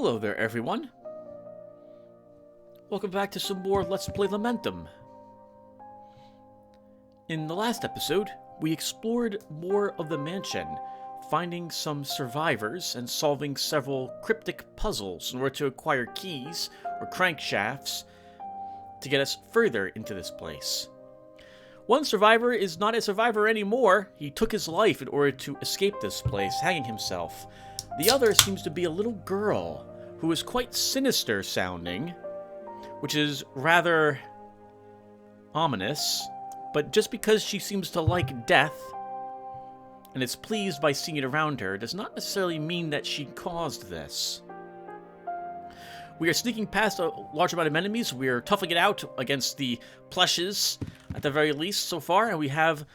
Hello there, everyone. Welcome back to some more Let's Play Lamentum. In the last episode, we explored more of the mansion, finding some survivors and solving several cryptic puzzles in order to acquire keys or crankshafts to get us further into this place. One survivor is not a survivor anymore. He took his life in order to escape this place, hanging himself. The other seems to be a little girl who is quite sinister sounding, which is rather ominous, but just because she seems to like death and is pleased by seeing it around her does not necessarily mean that she caused this. We are sneaking past a large amount of enemies. We are toughing it out against the plushes, at the very least, so far, and we have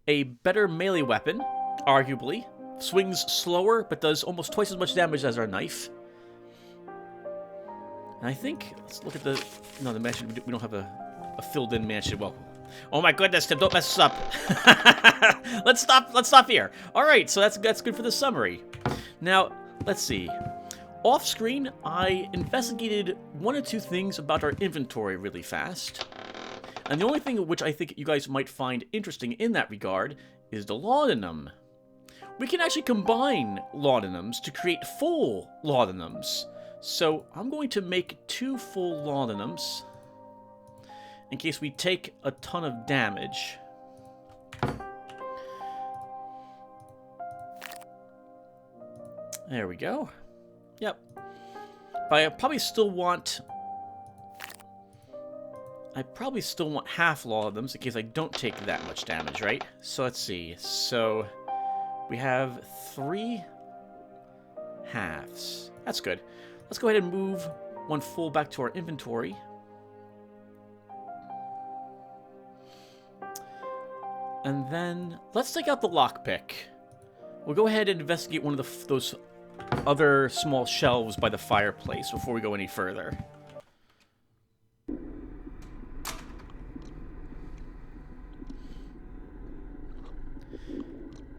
a better melee weapon, arguably. Swings slower, but does almost twice as much damage as our knife. And I think, let's look at the mansion. We don't have a filled-in mansion. Well, oh my goodness, Tim, don't mess us up. Let's stop here. All right, so that's good for the summary. Now, let's see. Off-screen, I investigated one or two things about our inventory really fast. And the only thing which I think you guys might find interesting in that regard is the laudanum. We can actually combine laudanums to create full laudanums. So I'm going to make 2 full laudanums in case we take a ton of damage. There we go. Yep. But I probably still want half laudanums in case I don't take that much damage, right? So let's see. So we have 3 halves. That's good. Let's go ahead and move 1 full back to our inventory. And then let's take out the lockpick. We'll go ahead and investigate one of those other small shelves by the fireplace before we go any further.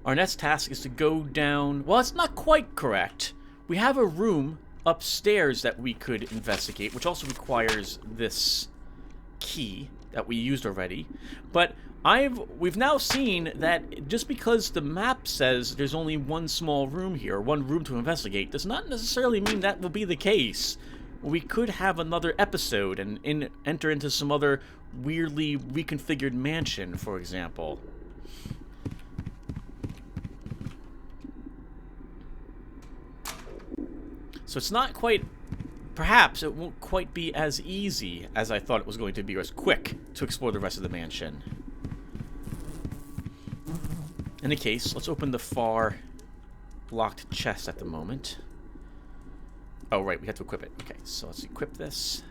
Our next task is to go down... Well, it's not quite correct. We have a room upstairs that we could investigate, which also requires this key that we used already. But we've now seen that just because the map says there's only one small room here, one room to investigate, does not necessarily mean that will be the case. We could have another episode and enter into some other weirdly reconfigured mansion, for example. So it's not quite... Perhaps it won't quite be as easy as I thought it was going to be, or as quick to explore the rest of the mansion. In any case, let's open the far locked chest at the moment. Oh, right, we have to equip it. Okay, so let's equip this.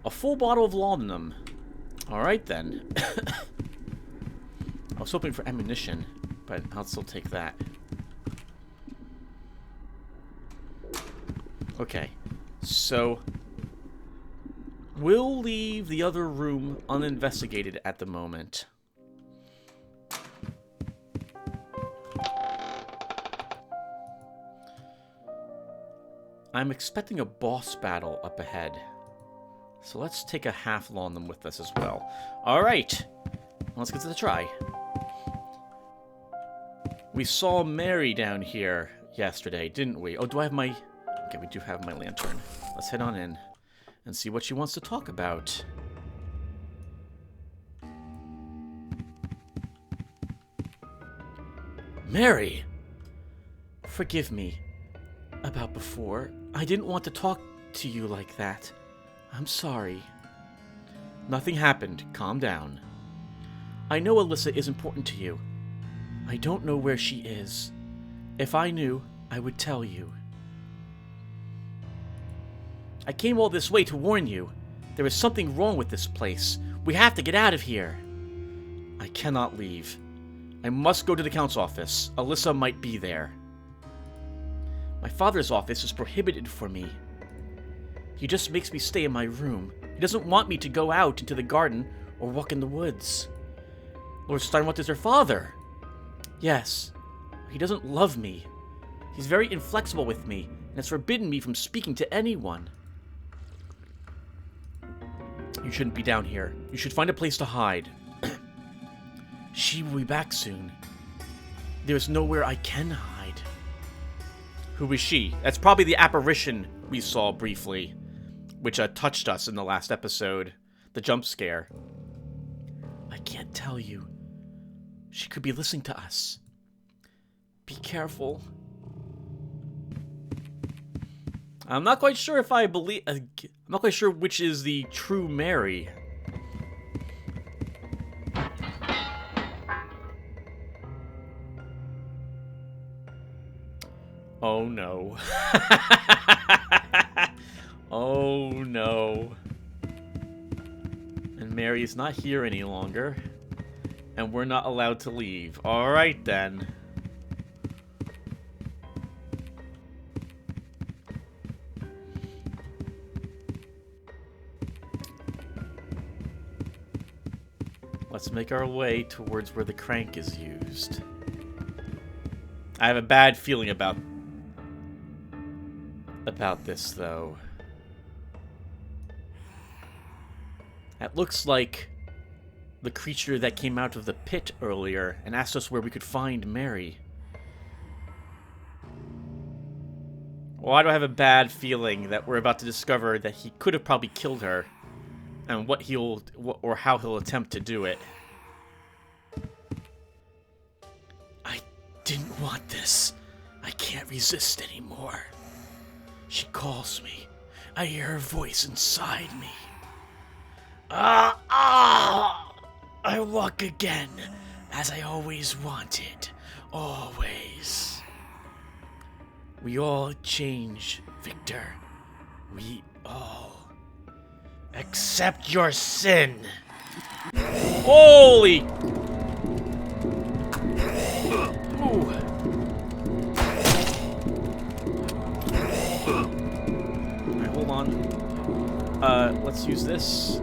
A full bottle of laudanum. Alright then. I was hoping for ammunition, but I'll still take that. Okay, so we'll leave the other room uninvestigated at the moment. I'm expecting a boss battle up ahead, so let's take a half laudanum with us as well. Alright, let's get to the try. We saw Mary down here yesterday, didn't we? Oh, do I have my... Okay, we do have my lantern. Let's head on in and see what she wants to talk about. Mary! Forgive me about before. I didn't want to talk to you like that. I'm sorry. Nothing happened. Calm down. I know Alyssa is important to you. I don't know where she is. If I knew, I would tell you. I came all this way to warn you. There is something wrong with this place. We have to get out of here. I cannot leave. I must go to the count's office. Alyssa might be there. My father's office is prohibited for me. He just makes me stay in my room. He doesn't want me to go out into the garden or walk in the woods. Lord Steinwalt is her father. Yes, I He doesn't love me. He's very inflexible with me, and has forbidden me from speaking to anyone. You shouldn't be down here. You should find a place to hide. She will be back soon. There's nowhere I can hide. Who is she? That's probably the apparition we saw briefly, which touched us in the last episode. The jump scare. I can't tell you. She could be listening to us. Be careful. I'm not quite sure if I believe... I'm not quite sure which is the true Mary. Oh no. Oh no. And Mary is not here any longer. And we're not allowed to leave. Alright then. Let's make our way towards where the crank is used. I have a bad feeling about this, though. That looks like the creature that came out of the pit earlier and asked us where we could find Mary. Why do I have a bad feeling that we're about to discover that he could have probably killed her, and how he'll attempt to do it? I didn't want this. I can't resist anymore. She calls me. I hear her voice inside me. I walk again, as I always wanted. Always. We all change, Victor. We all. Accept your sin. Holy! Ooh. Alright, hold on. Let's use this.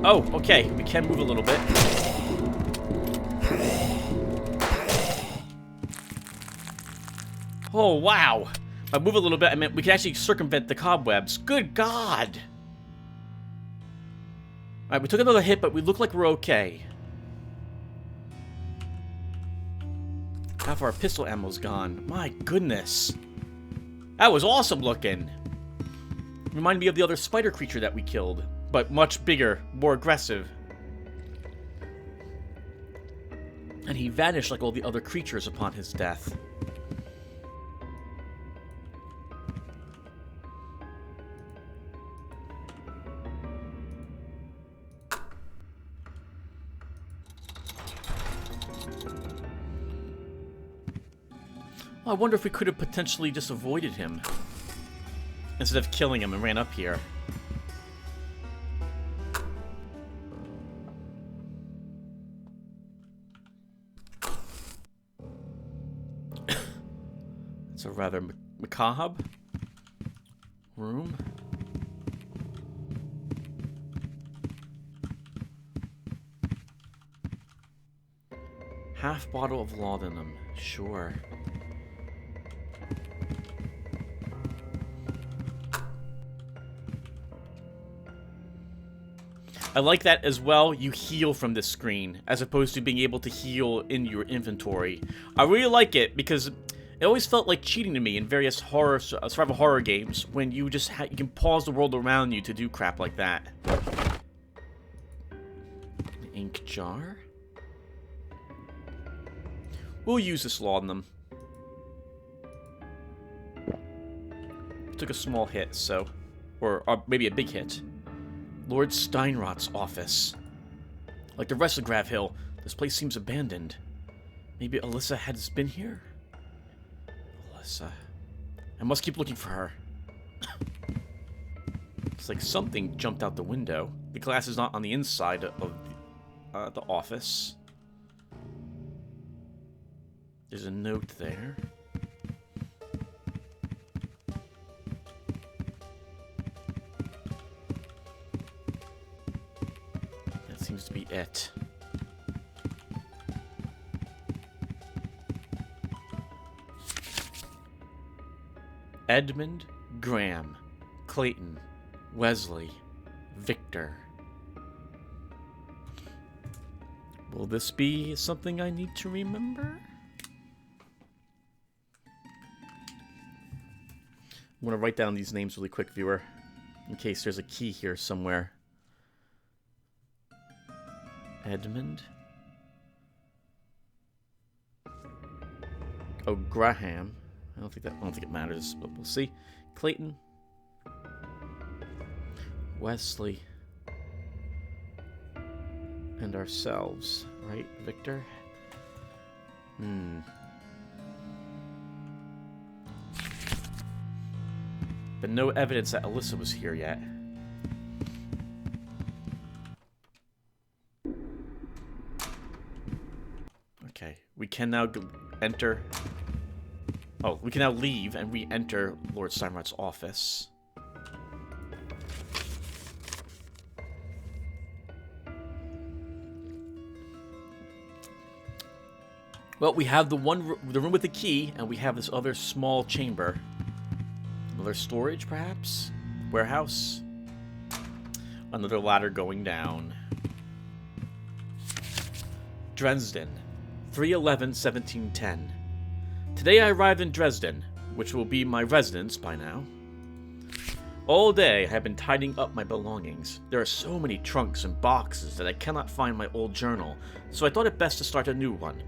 Oh, okay. We can move a little bit. Oh, wow. By move a little bit, I meant we can actually circumvent the cobwebs. Good God! Alright, we took another hit, but we look like we're okay. Half our pistol ammo's gone. My goodness. That was awesome looking. Reminded me of the other spider creature that we killed. But much bigger, more aggressive. And he vanished like all the other creatures upon his death. Well, I wonder if we could have potentially just avoided him instead of killing him and ran up here. It's a rather macabre room. Half bottle of laudanum, sure. I like that as well, you heal from this screen, as opposed to being able to heal in your inventory. I really like it, because it always felt like cheating to me in various survival horror games, when you just you can pause the world around you to do crap like that. An ink jar? We'll use this laudanum. Took a small hit, so... Or maybe a big hit. Lord Steinroth's office. Like the rest of Grau Hill, this place seems abandoned. Maybe Alyssa has been here? Alyssa. I must keep looking for her. It's like something jumped out the window. The glass is not on the inside of the office. There's a note there. seems to be it. Edmund, Graham, Clayton, Wesley, Victor. Will this be something I need to remember? I'm going to write down these names really quick, viewer, in case there's a key here somewhere. Edmund. Oh, Graham. I don't think it matters, but we'll see. Clayton. Wesley. And ourselves, right, Victor? But no evidence that Alyssa was here yet. Okay, we can now enter... Oh, we can now leave and re-enter Lord Steinroth's office. Well, we have the room with the key, and we have this other small chamber. Another storage, perhaps? Warehouse? Another ladder going down. Dresden, 3/11/1710. Today I arrived in Dresden, which will be my residence by now. All day I have been tidying up my belongings. There are so many trunks and boxes that I cannot find my old journal, so I thought it best to start a new one.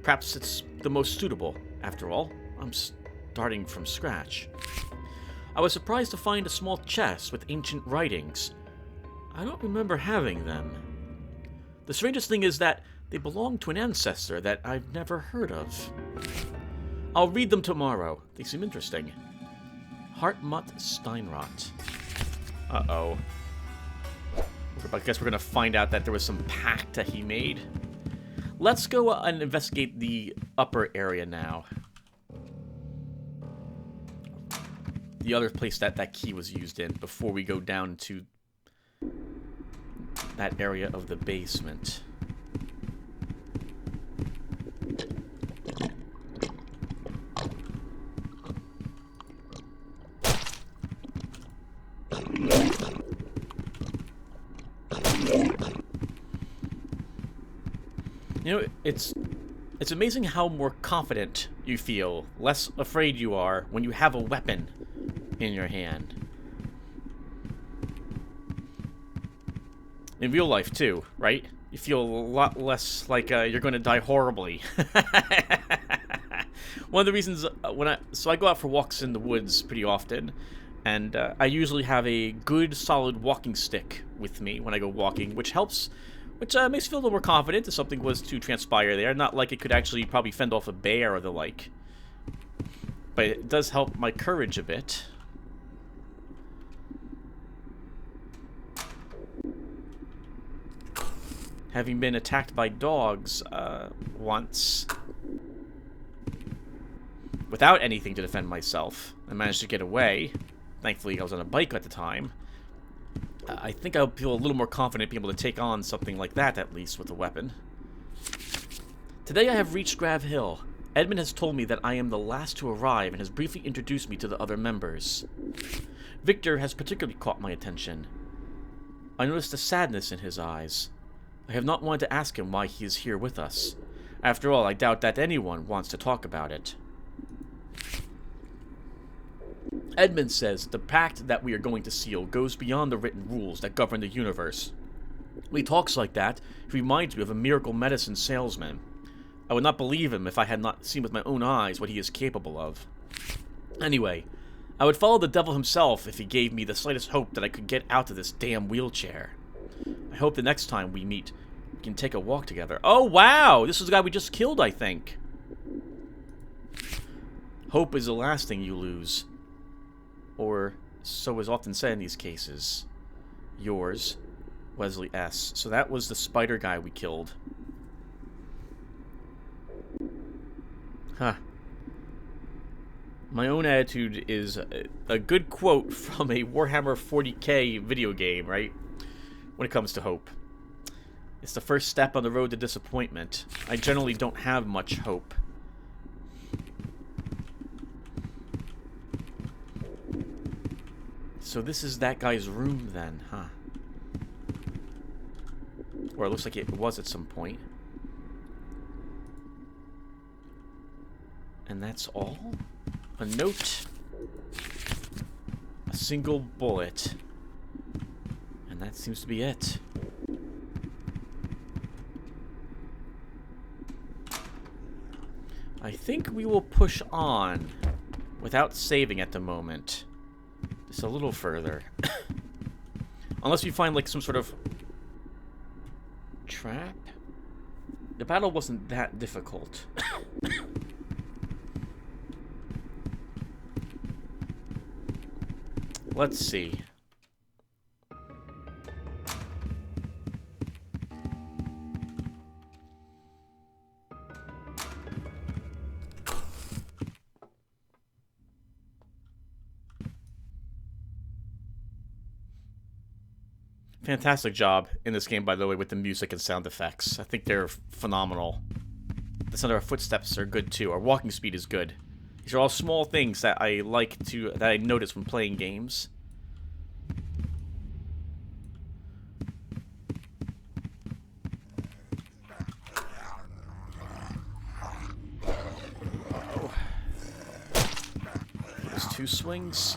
Perhaps it's the most suitable. After all, I'm starting from scratch. I was surprised to find a small chest with ancient writings. I don't remember having them. The strangest thing is that they belong to an ancestor that I've never heard of. I'll read them tomorrow. They seem interesting. Hartmut Steinroth. Uh-oh. I guess we're going to find out that there was some pact that he made. Let's go and investigate the upper area now. The other place that key was used in before we go down to that area of the basement. You know, it's amazing how more confident you feel, less afraid you are when you have a weapon in your hand. In real life, too, right? You feel a lot less like you're going to die horribly. One of the reasons I go out for walks in the woods pretty often, and I usually have a good, solid walking stick with me when I go walking, which helps. Which makes me feel a little more confident if something was to transpire there. Not like it could actually probably fend off a bear or the like. But it does help my courage a bit. Having been attacked by dogs once. Without anything to defend myself. I managed to get away. Thankfully, I was on a bike at the time. I think I'll feel a little more confident being able to take on something like that, at least, with a weapon. Today I have reached Grau Hill. Edmund has told me that I am the last to arrive and has briefly introduced me to the other members. Victor has particularly caught my attention. I noticed a sadness in his eyes. I have not wanted to ask him why he is here with us. After all, I doubt that anyone wants to talk about it. Edmund says the pact that we are going to seal goes beyond the written rules that govern the universe. When he talks like that, he reminds me of a miracle medicine salesman. I would not believe him if I had not seen with my own eyes what he is capable of. Anyway, I would follow the devil himself if he gave me the slightest hope that I could get out of this damn wheelchair. I hope the next time we meet, we can take a walk together. Oh, wow! This is the guy we just killed, I think. Hope is the last thing you lose. Or, so is often said in these cases. Yours, Wesley S. So that was the spider guy we killed. Huh. My own attitude is a good quote from a Warhammer 40k video game, right? When it comes to hope. It's the first step on the road to disappointment. I generally don't have much hope. So this is that guy's room then, huh? Or it looks like it was at some point. And that's all? A note. A single bullet. And that seems to be it. I think we will push on without saving at the moment. Just a little further. Unless we find like some sort of trap. The battle wasn't that difficult. Let's see. Fantastic job in this game, by the way, with the music and sound effects. I think they're phenomenal. The sound of our footsteps are good too. Our walking speed is good. These are all small things that I that I notice when playing games. Uh-oh. There's 2 swings.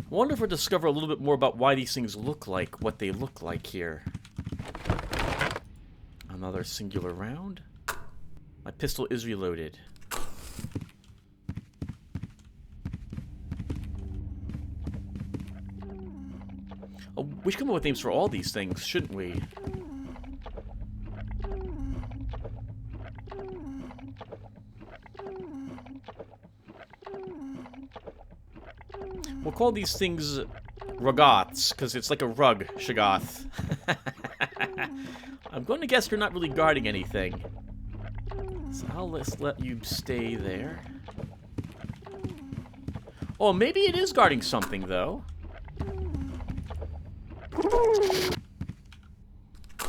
I wonder if we'll discover a little bit more about why these things look like what they look like here. Another singular round. My pistol is reloaded. Oh, we should come up with names for all these things, shouldn't we? We'll call these things rugots, because it's like a rug, Shoggoth. I'm going to guess you're not really guarding anything. So I'll let you stay there. Oh, maybe it is guarding something, though.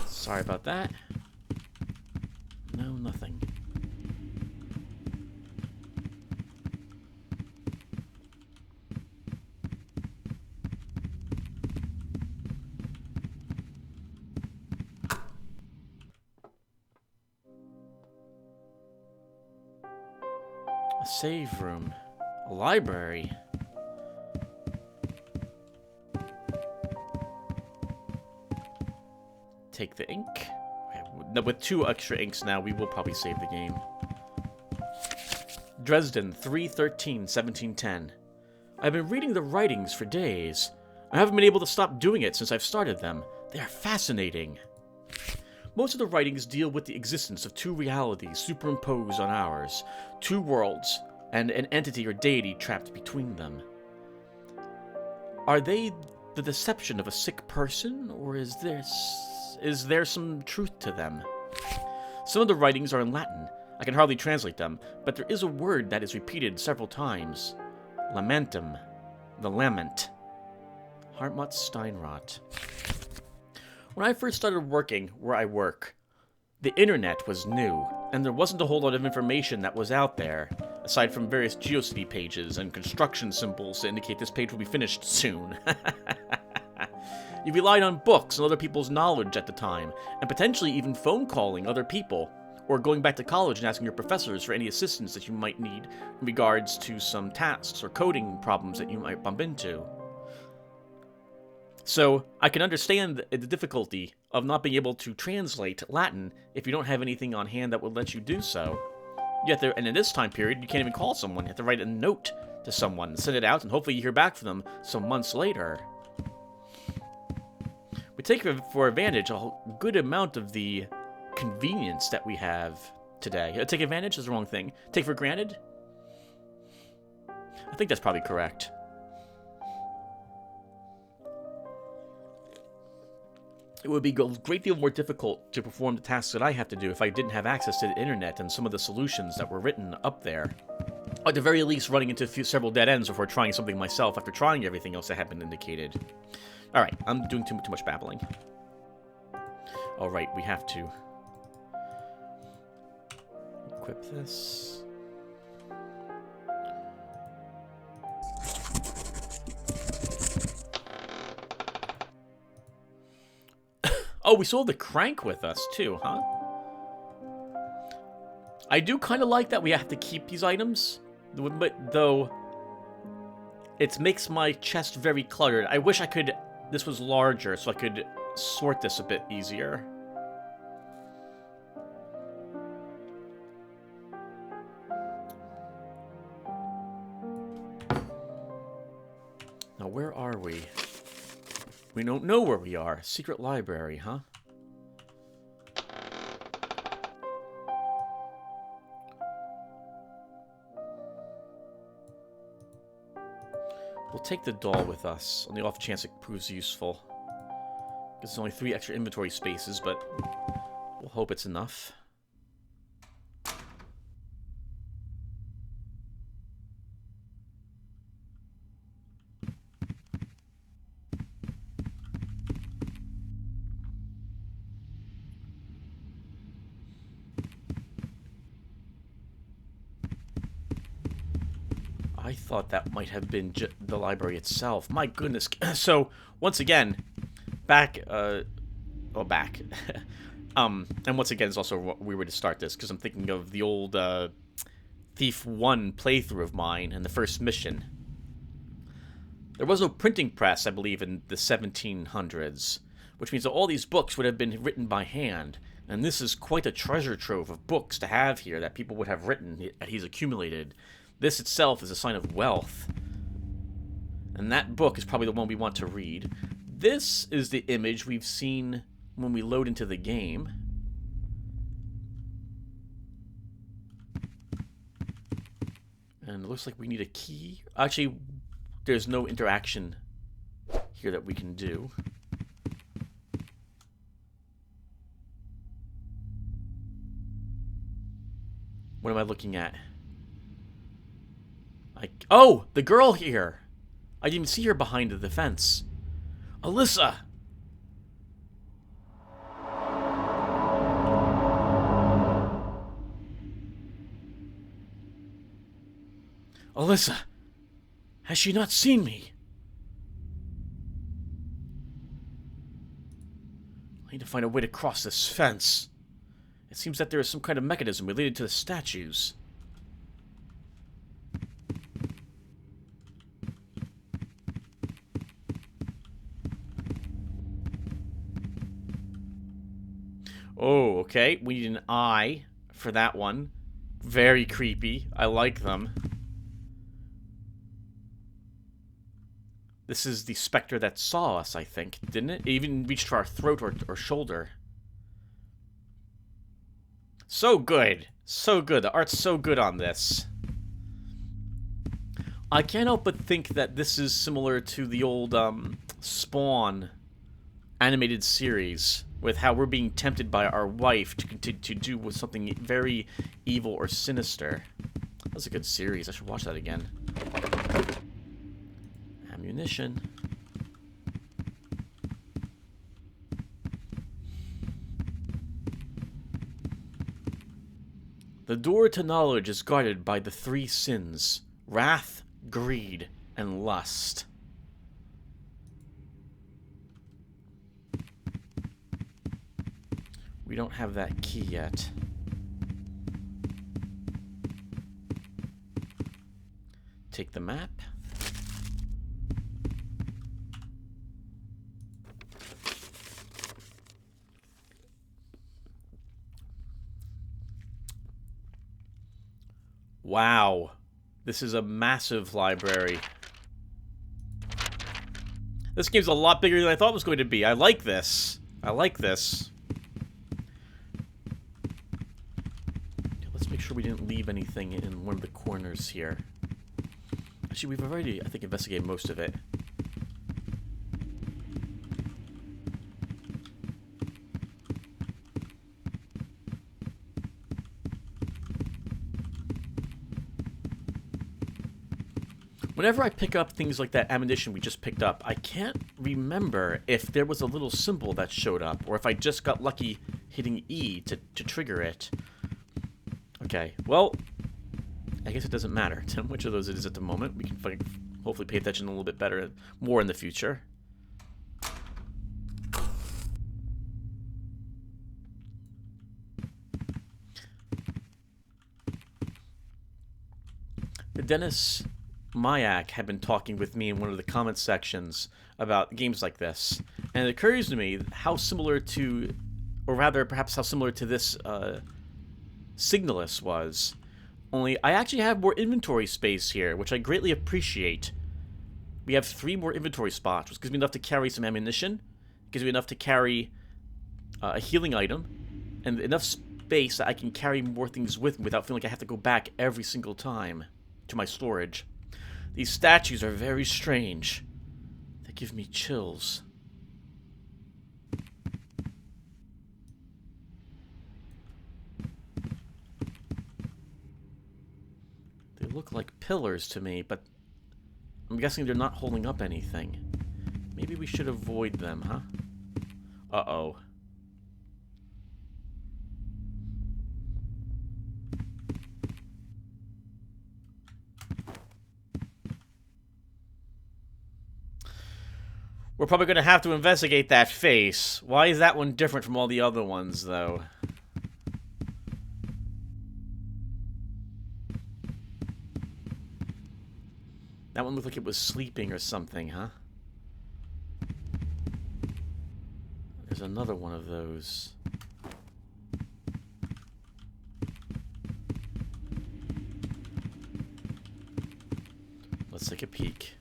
Sorry about that. No, nothing. A save room. A library. Take the ink. With 2 extra inks now, we will probably save the game. Dresden, 3/13/1710. I've been reading the writings for days. I haven't been able to stop doing it since I've started them. They are fascinating. Most of the writings deal with the existence of 2 realities superimposed on ours, 2 worlds, and an entity or deity trapped between them. Are they the deception of a sick person, or is there some truth to them? Some of the writings are in Latin. I can hardly translate them, but there is a word that is repeated several times. Lamentum. The lament. Hartmut Steinrot. When I first started working where I work, the internet was new, and there wasn't a whole lot of information that was out there, aside from various GeoCity pages and construction symbols to indicate this page will be finished soon. You relied on books and other people's knowledge at the time, and potentially even phone calling other people, or going back to college and asking your professors for any assistance that you might need in regards to some tasks or coding problems that you might bump into. So, I can understand the difficulty of not being able to translate Latin if you don't have anything on hand that would let you do so. And in this time period, you can't even call someone. You have to write a note to someone, send it out, and hopefully you hear back from them some months later. We take for advantage a good amount of the convenience that we have today. Take advantage is the wrong thing. Take for granted? I think that's probably correct. It would be a great deal more difficult to perform the tasks that I have to do if I didn't have access to the internet and some of the solutions that were written up there. at the very least, running into several dead ends before trying something myself after trying everything else that had been indicated. Alright, I'm doing too much babbling. Alright, we have to equip this. Oh, we still have the crank with us, too, huh? I do kind of like that we have to keep these items, but though it makes my chest very cluttered. I wish this was larger so I could sort this a bit easier. Now, where are we? We don't know where we are. Secret library, huh? We'll take the doll with us, on the off chance it proves useful. Because there's only 3 extra inventory spaces, but we'll hope it's enough. I thought that might have been the library itself. My goodness. So, once again, back. And once again, it's also we were to start this, because I'm thinking of the old Thief 1 playthrough of mine and the first mission. There was no printing press, I believe, in the 1700s, which means that all these books would have been written by hand. And this is quite a treasure trove of books to have here that people would have written, that he's accumulated. This itself is a sign of wealth. And that book is probably the one we want to read. This is the image we've seen when we load into the game. And it looks like we need a key. Actually, there's no interaction here that we can do. What am I looking at? Oh, the girl here. I didn't even see her behind the fence. Alyssa. Alyssa. Has she not seen me? I need to find a way to cross this fence. It seems that there is some kind of mechanism related to the statues. Oh, okay. We need an eye for that one. Very creepy. I like them. This is the specter that saw us, I think, didn't it? It even reached to our throat or shoulder. So good. So good. The art's so good on this. I can't help but think that this is similar to the old Spawn animated series, with how we're being tempted by our wife to do with something very evil or sinister. That's a good series. I should watch that again. Ammunition. The door to knowledge is guarded by the 3 sins: wrath, greed, and lust. We don't have that key yet. Take the map. Wow. This is a massive library. This game's a lot bigger than I thought it was going to be. I like this. I like this. Let's make sure we didn't leave anything in one of the corners here. Actually, we've already, I think, investigated most of it. Whenever I pick up things like that ammunition we just picked up, I can't remember if there was a little symbol that showed up, or if I just got lucky hitting E to trigger it. Okay, well, I guess it doesn't matter which of those it is at the moment. We can hopefully pay attention a little bit better, more in the future. Dennis Mayak had been talking with me in one of the comment sections about games like this, and it occurs to me how similar to, or rather perhaps how similar to this Signalis was, only I actually have more inventory space here, which I greatly appreciate. We have 3 more inventory spots, which gives me enough to carry some ammunition, gives me enough to carry a healing item, and enough space that I can carry more things with me without feeling like I have to go back every single time to my storage. These statues are very strange. They give me chills. They look like pillars to me, but I'm guessing they're not holding up anything. Maybe we should avoid them, huh? Uh-oh. We're probably going to have to investigate that face. Why is that one different from all the other ones, though? That one looked like it was sleeping or something, huh? There's another one of those. Let's take a peek.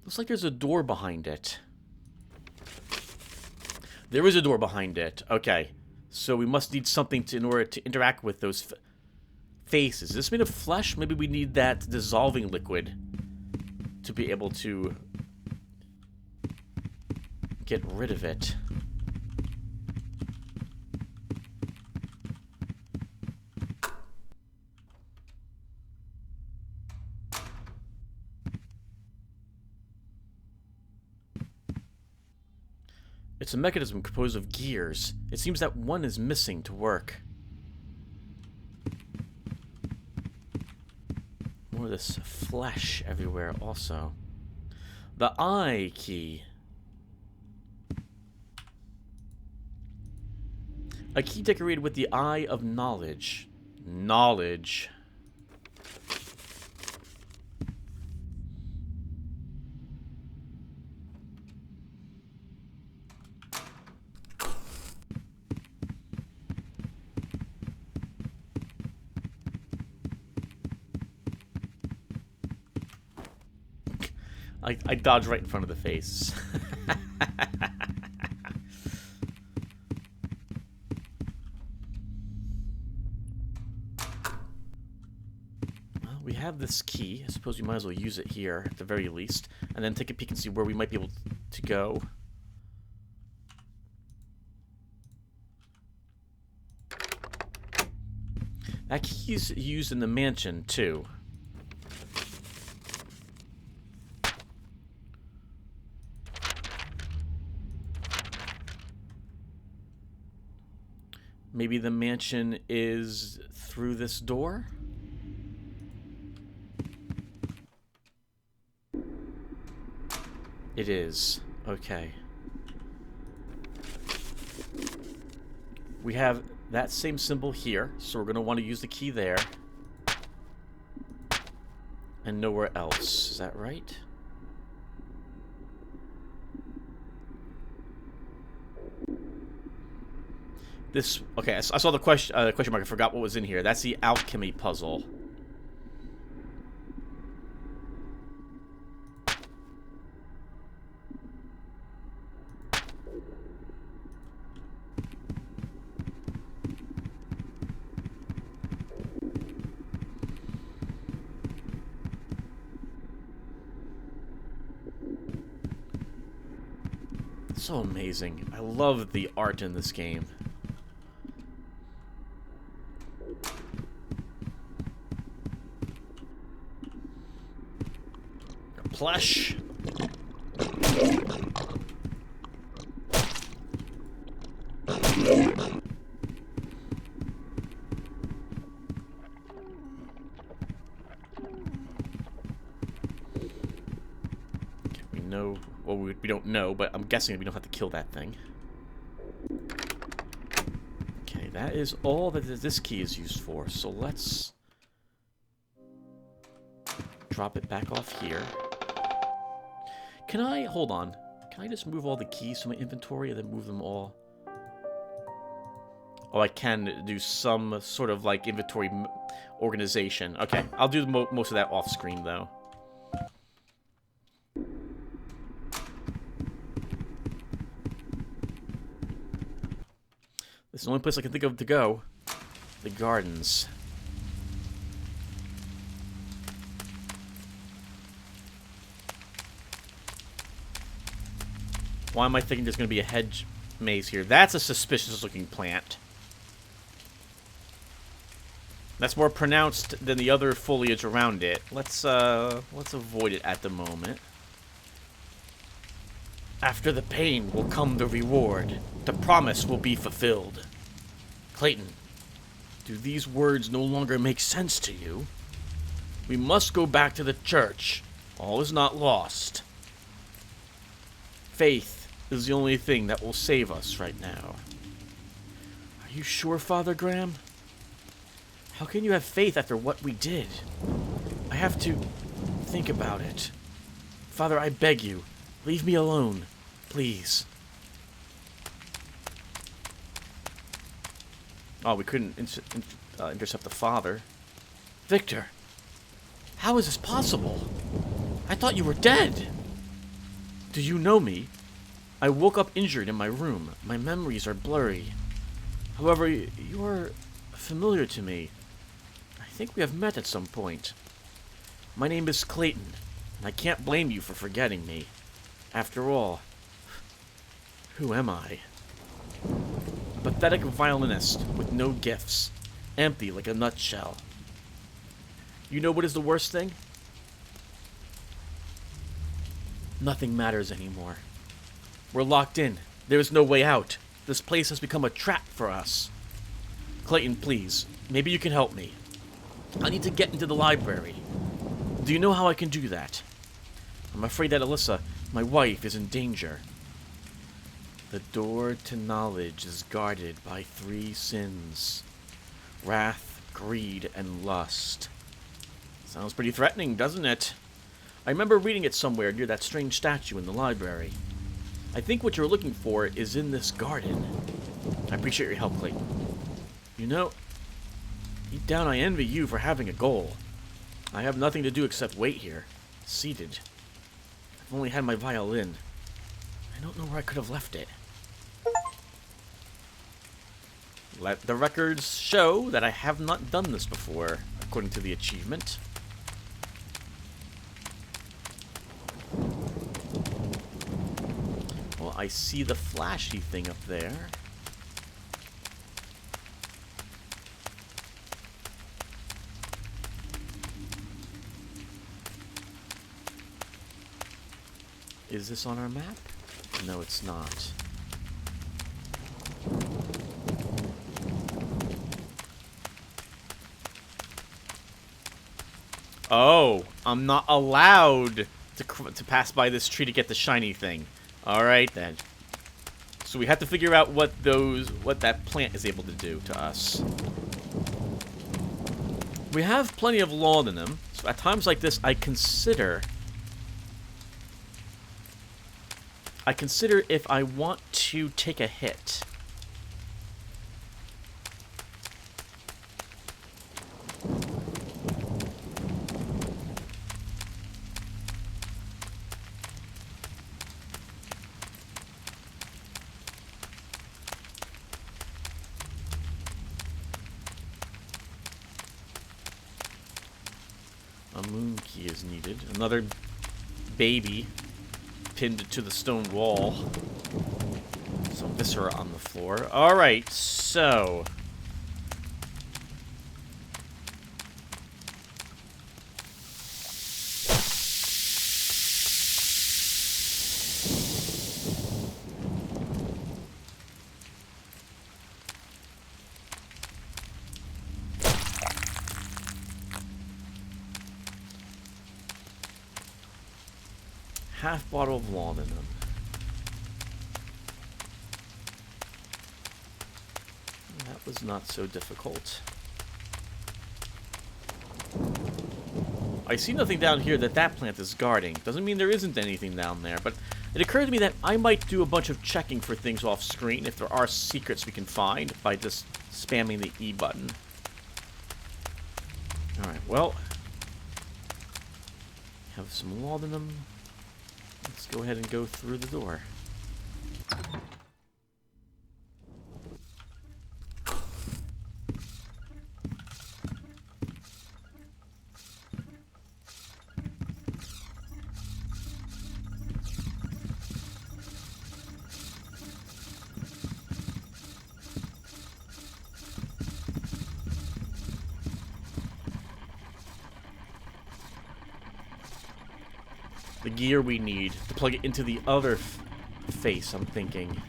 Looks like there's a door behind it. There is a door behind it. Okay. So we must need something in order to interact with those faces. Is this made of flesh? Maybe we need that dissolving liquid to be able to get rid of it. It's a mechanism composed of gears. It seems that one is missing to work. More of this flesh everywhere also. The I key. A key decorated with the Eye of Knowledge. Knowledge. I dodged right in front of the face. Well, we have this key. I suppose we might as well use it here, at the very least. And then take a peek and see where we might be able to go. That key is used in the mansion, too. Maybe the mansion is through this door? It is. Okay. We have that same symbol here, so we're going to want to use the key there. And nowhere else. Is that right? This, okay, I saw the question mark. I forgot what was in here. That's the alchemy puzzle. So amazing. I love the art in this game. Plush. We know, well, we don't know, but I'm guessing we don't have to kill that thing. Okay, that is all that this key is used for, so let's drop it back off here. Can I, hold on, can I just move all the keys from my inventory and then move them all? Oh, I can do some sort of, like, inventory organization. Okay, I'll do most of that off-screen, though. This is the only place I can think of to go. The gardens. Why am I thinking there's going to be a hedge maze here? That's a suspicious-looking plant. That's more pronounced than the other foliage around it. Let's avoid it at the moment. After the pain will come the reward. The promise will be fulfilled. Clayton, do these words no longer make sense to you? We must go back to the church. All is not lost. Faith is the only thing that will save us right now. Are you sure, Father Graham? How can you have faith after what we did? I have to think about it. Father, I beg you, leave me alone, please. Oh, we couldn't intercept the father. Victor, how is this possible? I thought you were dead. Do you know me? I woke up injured in my room. My memories are blurry. However, you are familiar to me. I think we have met at some point. My name is Clayton, and I can't blame you for forgetting me. After all, who am I? A pathetic violinist with no gifts, empty like a nutshell. You know what is the worst thing? Nothing matters anymore. We're locked in. There is no way out. This place has become a trap for us. Clayton, please, maybe you can help me. I need to get into the library. Do you know how I can do that? I'm afraid that Alyssa, my wife, is in danger. The door to knowledge is guarded by 3 sins. Wrath, greed, and lust. Sounds pretty threatening, doesn't it? I remember reading it somewhere near that strange statue in the library. I think what you're looking for is in this garden. I appreciate your help, Clayton. You know, deep down I envy you for having a goal. I have nothing to do except wait here, seated. I've only had my violin. I don't know where I could have left it. Let the records show that I have not done this before, according to the achievement. Well, I see the flashy thing up there. Is this on our map? No, it's not. Oh, I'm not allowed to pass by this tree to get the shiny thing. All right then. So we have to figure out what that plant is able to do to us. We have plenty of lawn in them, so at times like this, I consider if I want to take a hit. A moon key is needed. Another baby pinned to the stone wall. viscera on the floor. Alright, so... half bottle of laudanum. That was not so difficult. I see nothing down here that plant is guarding. Doesn't mean there isn't anything down there, but it occurred to me that I might do a bunch of checking for things off screen if there are secrets we can find by just spamming the E button. Alright, well, have some laudanum. Let's go ahead and go through the door. The gear we need to plug it into the other face, I'm thinking.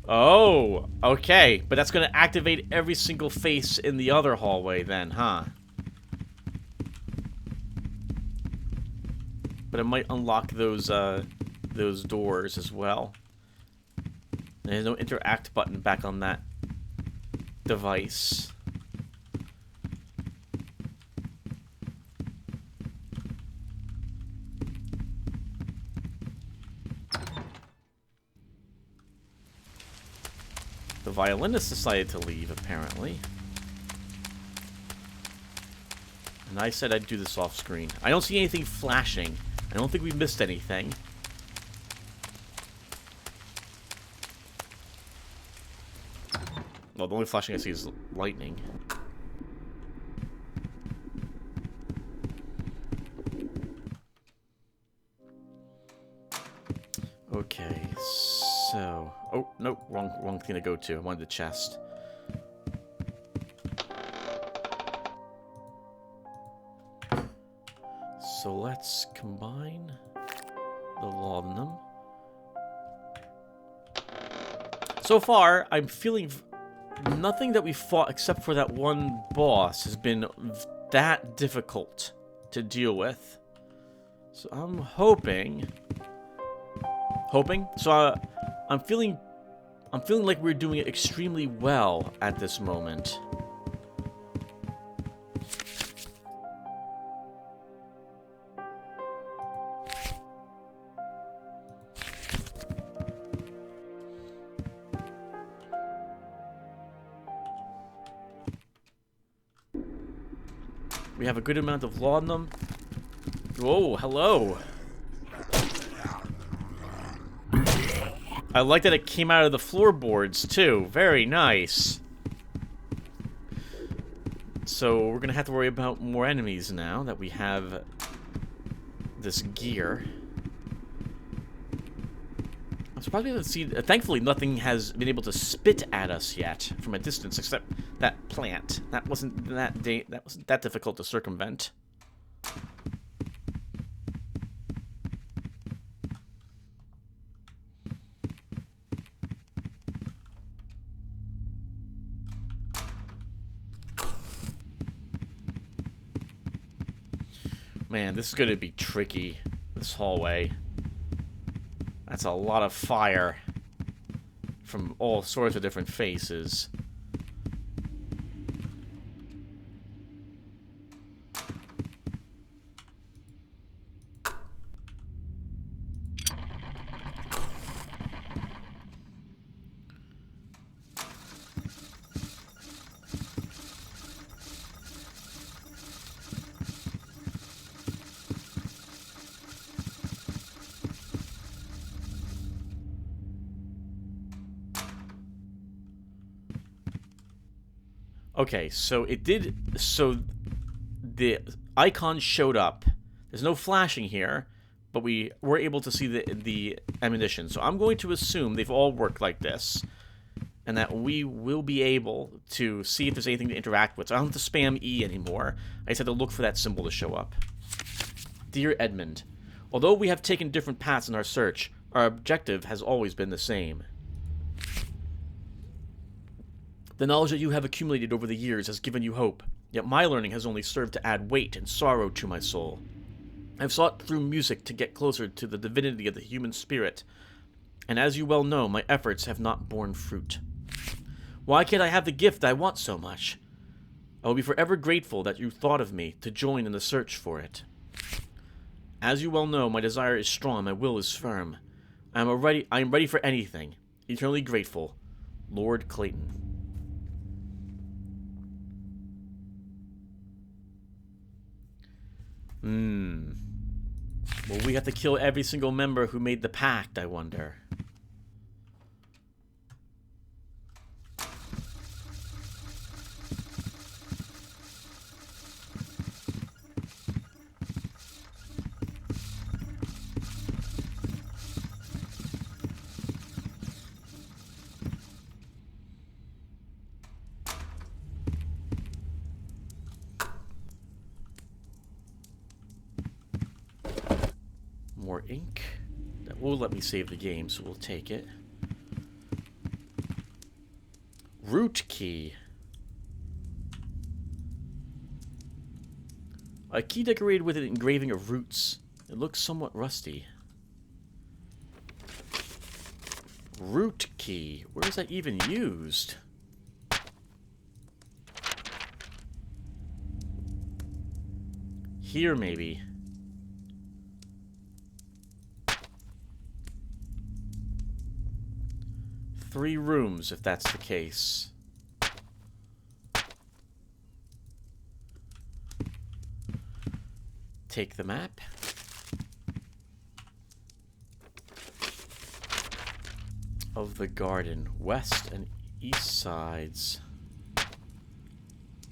Oh, okay. But that's going to activate every single face in the other hallway then, huh? But it might unlock those doors as well. There's no interact button back on that device. The violinist decided to leave, apparently. And I said I'd do this off screen. I don't see anything flashing. I don't think we missed anything. Well, the only flashing I see is lightning. Okay, so... Oh, no, wrong thing to go to. I wanted the chest. So let's combine the laudanum. So far, I'm feeling nothing that we fought except for that one boss has been that difficult to deal with. So I'm hoping. So I'm feeling like we're doing it extremely well at this moment. We have a good amount of laudanum. Whoa, hello. I like that it came out of the floorboards, too. Very nice. So, we're gonna have to worry about more enemies now that we have this gear. I'm surprised we haven't seen... Thankfully, nothing has been able to spit at us yet from a distance, except that plant. That wasn't that difficult to circumvent. Man, this is going to be tricky, this hallway. That's a lot of fire from all sorts of different faces. Okay, so it did... So the icon showed up. There's no flashing here, but we were able to see the ammunition. So I'm going to assume they've all worked like this, and that we will be able to see if there's anything to interact with. So I don't have to spam E anymore. I just have to look for that symbol to show up. Dear Edmund, although we have taken different paths in our search, our objective has always been the same. The knowledge that you have accumulated over the years has given you hope, yet my learning has only served to add weight and sorrow to my soul. I have sought through music to get closer to the divinity of the human spirit, and as you well know, my efforts have not borne fruit. Why can't I have the gift I want so much? I will be forever grateful that you thought of me to join in the search for it. As you well know, my desire is strong, my will is firm. I am ready for anything. Eternally grateful, Lord Clayton. Will we have to kill every single member who made the pact, I wonder? More ink. That will let me save the game, so we'll take it. Root key. A key decorated with an engraving of roots. It looks somewhat rusty. Root key. Where is that even used? Here, maybe. Three rooms, if that's the case. Take the map. Of the garden. West and east sides.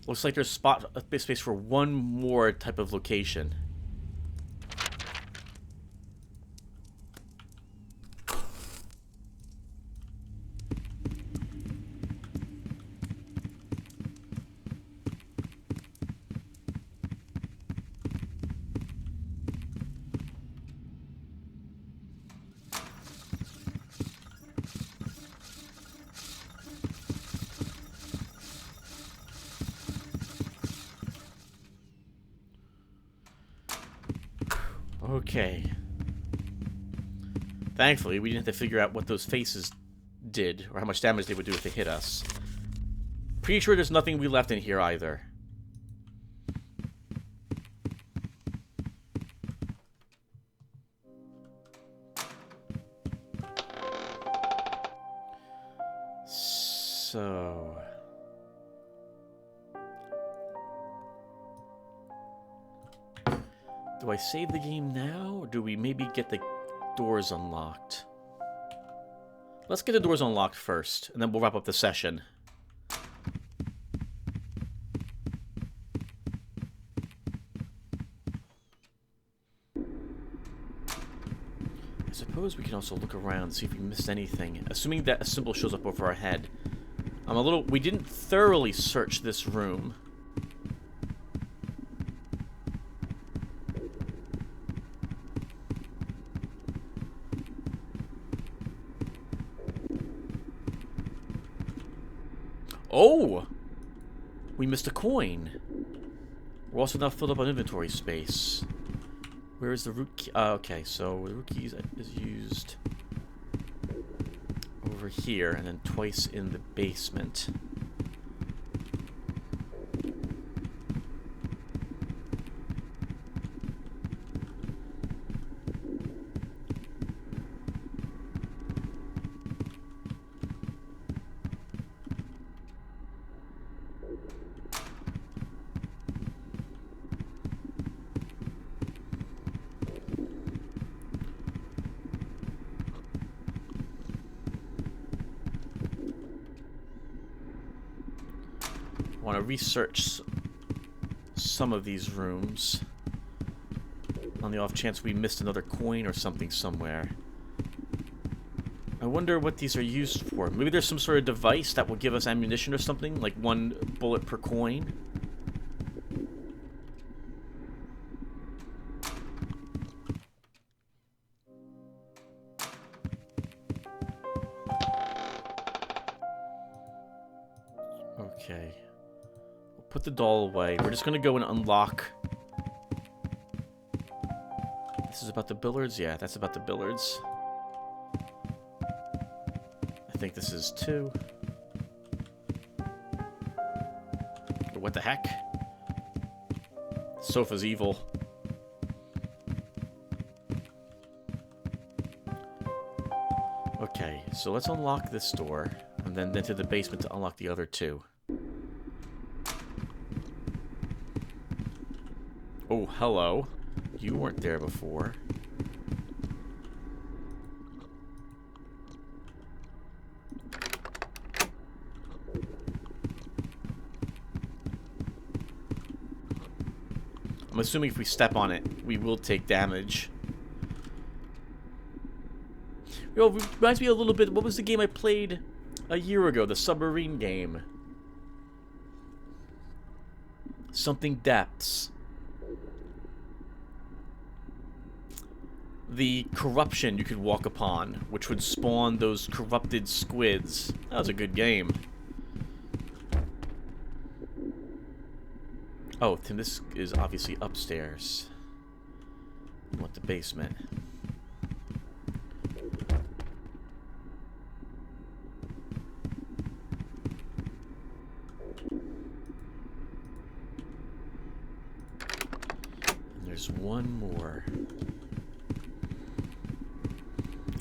Looks like there's a space for one more type of location. Okay. Thankfully, we didn't have to figure out what those faces did, or how much damage they would do if they hit us. Pretty sure there's nothing we left in here either. So... do I save the game now, or do we maybe get the doors unlocked? Let's get the doors unlocked first, and then we'll wrap up the session. I suppose we can also look around and see if we missed anything, assuming that a symbol shows up over our head. We didn't thoroughly search this room. Oh! We missed a coin. We're also now filled up on inventory space. Where is the root key? Okay, so the root key is used over here, and then twice in the basement. want to research some of these rooms on the off chance we missed another coin or something somewhere. I wonder what these are used for. Maybe there's some sort of device that will give us ammunition or something, like 1 bullet per coin. Okay. We'll put the doll away. We're just gonna go and unlock. This is about the billiards? Yeah, that's about the billiards. I think this is 2. What the heck? Sofa's evil. Okay, so let's unlock this door, and then to the basement to unlock the other 2. Oh, hello. You weren't there before. I'm assuming if we step on it, we will take damage. Yo, it reminds me a little bit, what was the game I played a year ago? The submarine game. Something Depths. The corruption you could walk upon, which would spawn those corrupted squids. That was a good game. Oh, Tim, this is obviously upstairs. I want the basement. And there's one more.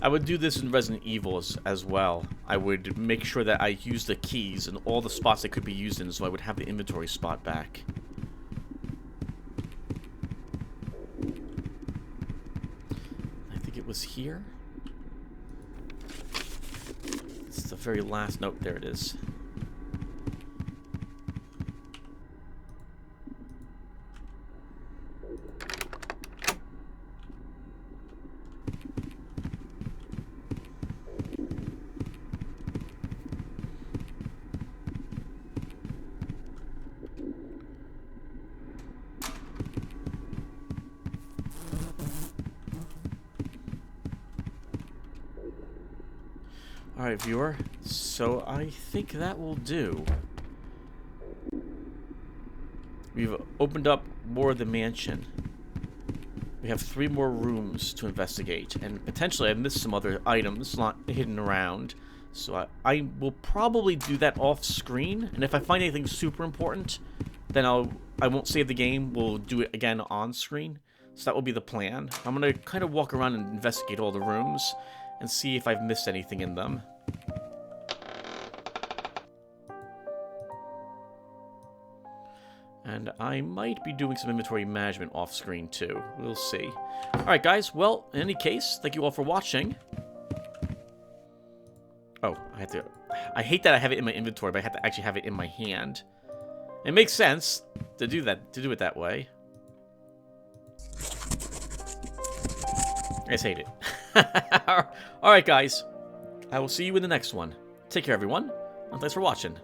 I would do this in Resident Evil as well. I would make sure that I use the keys in all the spots they could be used in, so I would have the inventory spot back. I think it was here. It's the very last note. There it is. Alright, viewer, so I think that will do. We've opened up more of the mansion. We have 3 more rooms to investigate, and potentially I've missed some other items not hidden around. So I will probably do that off screen, and if I find anything super important, then I won't save the game, we'll do it again on screen. So that will be the plan. I'm going to kind of walk around and investigate all the rooms and see if I've missed anything in them. And I might be doing some inventory management off screen too. We'll see. Alright guys, well, in any case, thank you all for watching. Oh, I hate that I have it in my inventory, but I have to actually have it in my hand. It makes sense to do it that way. I just hate it. Alright guys, I will see you in the next one. Take care everyone, and thanks for watching.